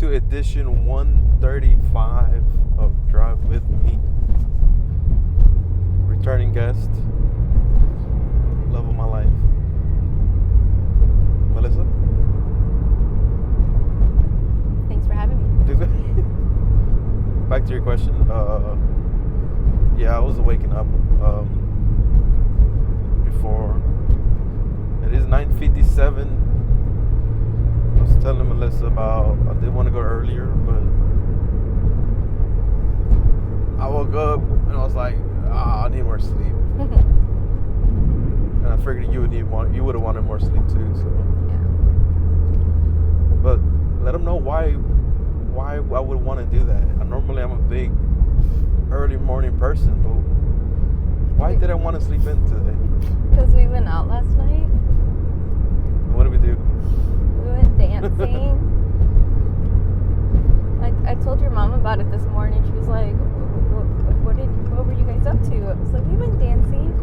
to edition 135 of Drive With Me. Returning guest, love of my life, Melissa. Thanks for having me. Back to your question. Yeah, I was waking up before. It is 9:57. I was telling Melissa about I did want to go earlier, but I woke up and I was like, I need more sleep. And I figured you would have wanted more sleep too. So Yeah. but let them know why I would want to do that. Normally I'm a big early morning person, but why did I want to sleep in today? Because we went out last night. And what did we do? We went dancing. I told your mom about it this morning. She was like, what were you guys up to? I was like, we went dancing.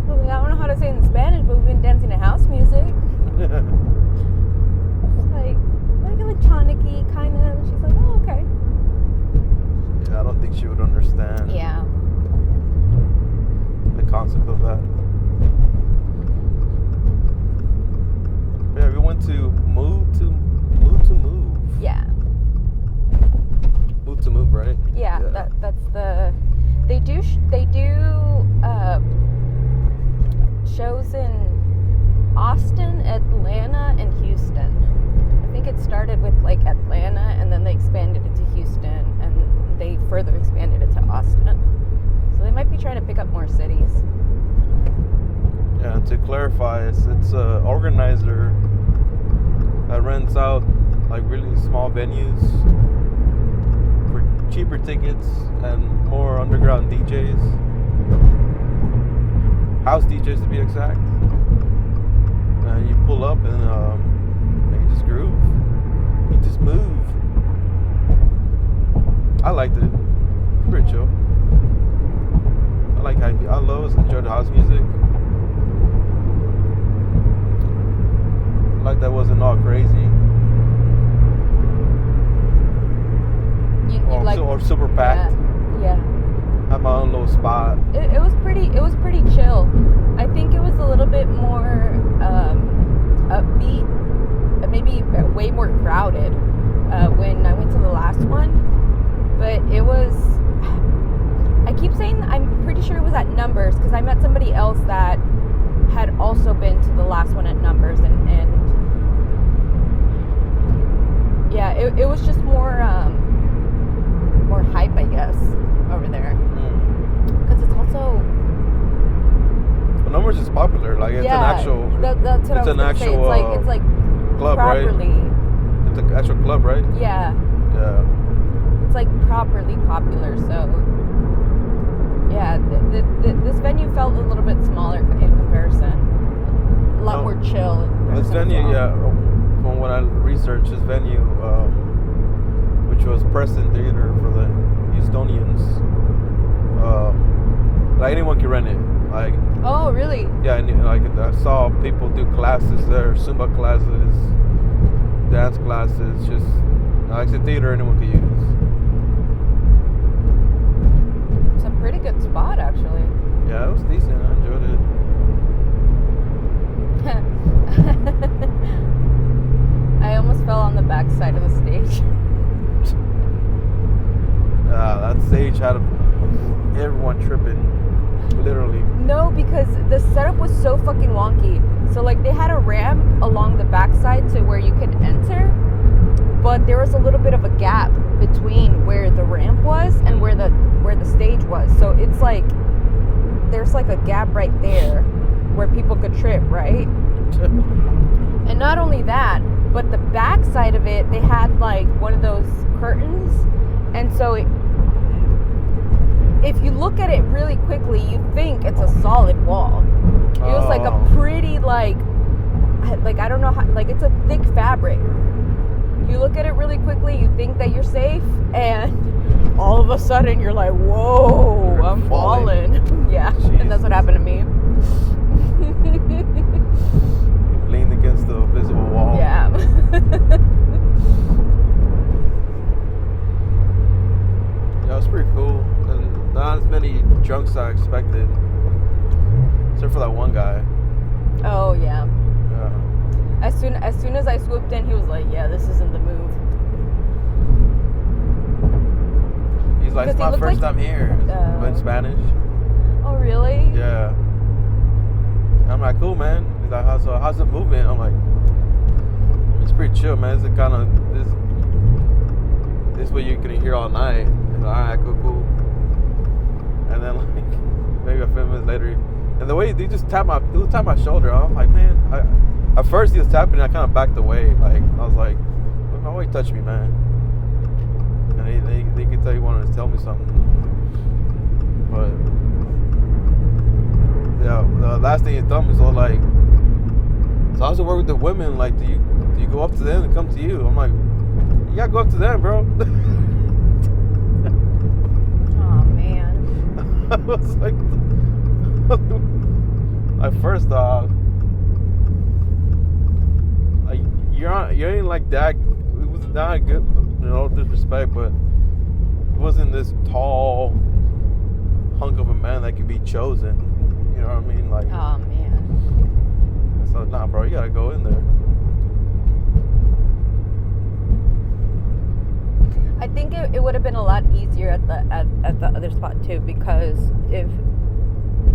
I was like, I don't know how to say it in Spanish, but we've been dancing to house music. like electronic-y kind of. She's like, oh, okay. Yeah, I don't think she would understand. Yeah. The concept of that. Yeah, we went to Move to Move. Yeah. Move to Move, right? Yeah. That's the. They do shows in Austin, Atlanta, and Houston. I think it started with like Atlanta, and then they expanded it to Houston, and they further expanded it to Austin. So they might be trying to pick up more cities. Yeah, and to clarify, it's an organizer that rents out like really small venues for cheaper tickets and more underground DJs. House DJs to be exact. And you pull up and you just groove. You just move. I liked it. It's pretty chill. I always enjoy the house music. Like that wasn't all crazy. Or super packed. Yeah. Had my own little spot. It was pretty chill. I think it was a little bit more upbeat, maybe way more crowded when I went to the last one. But it was, I keep saying I'm pretty sure it was at Numbers because I met somebody else that had also been to the last one at Numbers, and yeah, it was just more hype, I guess, over there. Because it's also... Well, Numbers is popular. Like, it's an actual... That's what I was going to say. It's like club, properly... Right? It's an actual club, right? Yeah. Yeah. It's like properly popular, so... Yeah, this venue felt a little bit smaller in comparison. A lot more chill. This venue, yeah, from what I researched, this venue, which was Preston Theater for the Houstonians, like anyone can rent it. Like, oh, really? Yeah, and like I saw people do classes there, Zumba classes, dance classes. Just like it's a theater anyone can use. It's a pretty good spot, actually. Yeah, it was decent. I enjoyed it. I almost fell on the back side of the stage. That stage had everyone tripping, literally. No, because the setup was so fucking wonky. So like they had a ramp along the backside to where you could enter, but there was a little bit of a gap between where the ramp was and where the stage was. So it's like there's like a gap right there where people could trip, right? And not only that, but the back side of it, they had like one of those curtains, and so if you look at it really quickly, you think it's a solid wall. It was like a pretty like I don't know how, like it's a thick fabric. You look at it really quickly, you think that you're safe, and all of a sudden you're like, whoa, I'm falling. Yeah, Jesus. And that's what happened to me. Leaned against the visible wall. Yeah. soon as I swooped in, he was like, yeah, this isn't the move. He's like, it's my first time here. In Spanish. Oh, really? Yeah. I'm like, cool, man. He's like, how's the movement? I'm like, it's pretty chill, man. It's kind of this what you're gonna hear all night. He's like, all right, cool. And then like maybe a few minutes later, and the way he just tapped my shoulder, I was like, man. At first he was tapping, and I kind of backed away. Like I was like, why you touch me, man? And they could tell he wanted to tell me something, but. Yeah, the last thing he told me was all like, so how's it work with the women? Like, do you go up to them and come to you? I'm like, you gotta go up to them, bro. Oh man. I was like, like first off, like you ain't like that. It was not good, disrespect, but it wasn't this tall hunk of a man that could be chosen. You know what I mean? Like, oh man. So nah, bro, you gotta go in there. I think it would have been a lot easier at the other spot too, because if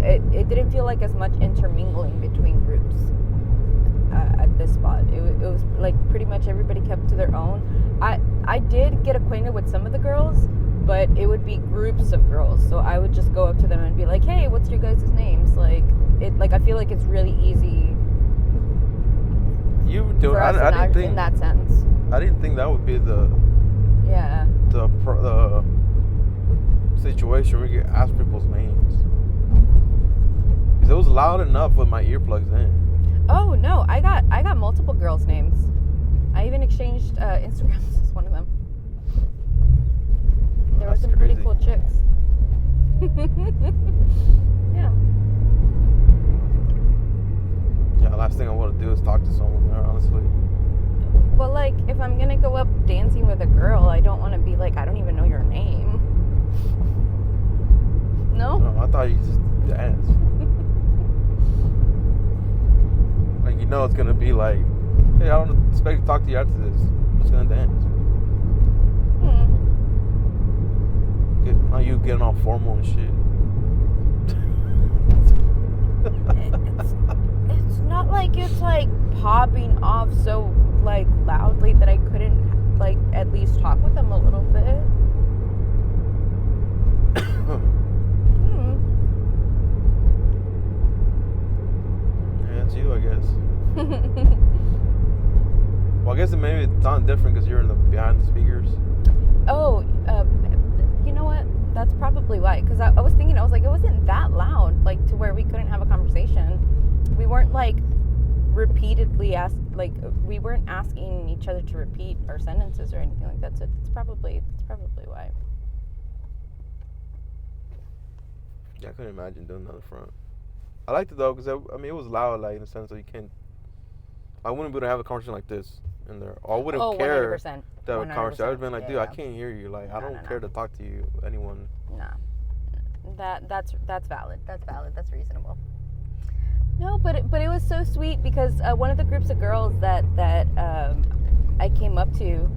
it didn't feel like as much intermingling between groups at this spot. It was like pretty much everybody kept to their own. I did get acquainted with some of the girls, but it would be groups of girls, so I would just go up to them and be like, hey, what's your guys' names? Like I feel like it's really easy. You do it. I didn't think in that sense. I didn't think that would be the situation where you could ask people's names, because it was loud enough with my earplugs in. Oh no, I got multiple girls' names. I even exchanged Instagrams with one of them. There were some pretty cool chicks. Yeah. Yeah, last thing I want to do is talk to someone there, honestly. Well, like, if I'm gonna go up dancing with a girl, I don't want to be like, I don't even know your name. No? No, I thought you just dance. Like, it's gonna be like, hey, I don't expect to talk to you after this. I'm just gonna dance. Now you getting all formal and shit. It's not like it's like popping off so like loudly that I couldn't like at least talk with them a little bit. Yeah, it's you, I guess. Well, I guess maybe it's not different because you're behind the speakers. Oh, you know what? That's probably why. Because I was thinking, I was like, it wasn't that loud, like to where we couldn't have a conversation. We weren't like repeatedly we weren't asking each other to repeat our sentences or anything like that. So it's probably why. Yeah, I couldn't imagine doing that in the front. I liked it though, because it was loud, like in the sense that you can't. I wouldn't be able to have a conversation like this in there. Or I wouldn't care 100%. to have a conversation. I would have been like, dude, I can't hear you. Like, I don't care to talk to you, anyone. Nah. That's valid. That's valid. That's reasonable. No, but it was so sweet because one of the groups of girls that I came up to,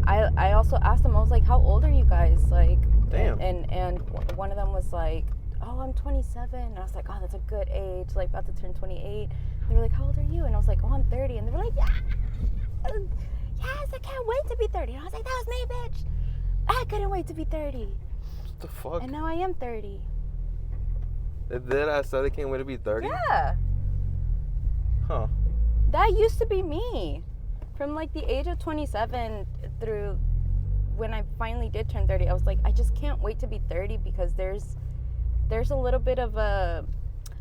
I also asked them, I was like, how old are you guys? Like, damn. And one of them was like, oh, I'm 27. And I was like, oh, that's a good age, like about to turn 28. They were like, how old are you? And I was like, oh, I'm 30. And they were like, yes, I can't wait to be 30. And I was like, that was me, bitch. I couldn't wait to be 30. What the fuck? And now I am 30. Then I said they can't wait to be 30? Yeah. Huh. That used to be me. From like the age of 27 through when I finally did turn 30, I was like, I just can't wait to be 30 because there's a little bit of a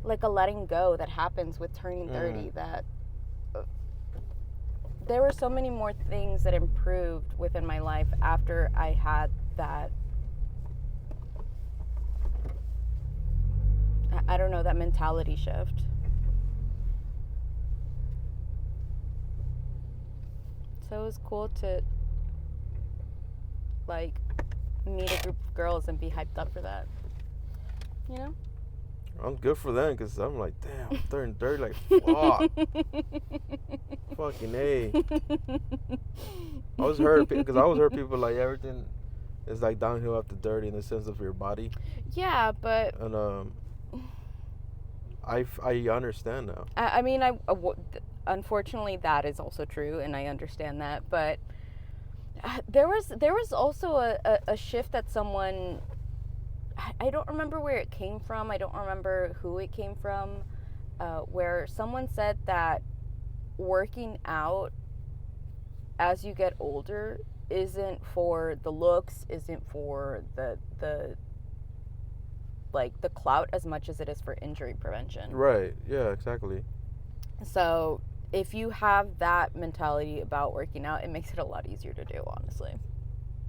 letting go that happens with turning 30 that there were so many more things that improved within my life after I had that, I don't know, that mentality shift. So it was cool to like meet a group of girls and be hyped up for that. You know? I'm good for them because I'm like, damn, I'm turning 30, like, fuck. Fucking A. I was hurt because I was hurt people like everything is like downhill after dirty in the sense of your body. Yeah, but And I understand now. I mean, unfortunately that is also true, and I understand that. But there was also a shift that someone, I don't remember where it came from. I don't remember who it came from. Where someone said that working out as you get older isn't for the looks, isn't for the like the clout as much as it is for injury prevention. Right. Yeah, exactly. So if you have that mentality about working out, it makes it a lot easier to do, honestly.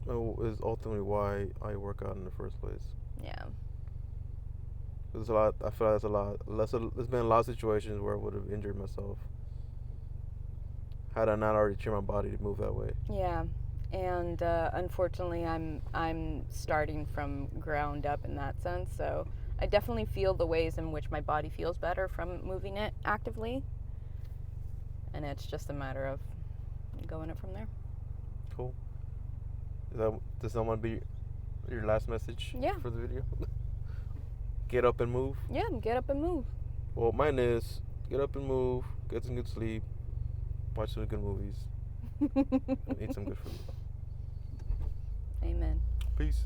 Is ultimately why I work out in the first place. Yeah. There's a lot. I feel like there's a lot. There's been a lot of situations where I would have injured myself had I not already trained my body to move that way. Yeah. And unfortunately, I'm starting from ground up in that sense. So I definitely feel the ways in which my body feels better from moving it actively. And it's just a matter of going it from there. Cool. Does that want to be your last message for the video? Get up and move? Yeah, get up and move. Well, mine is get up and move, get some good sleep, watch some good movies, and eat some good food. Amen. Peace.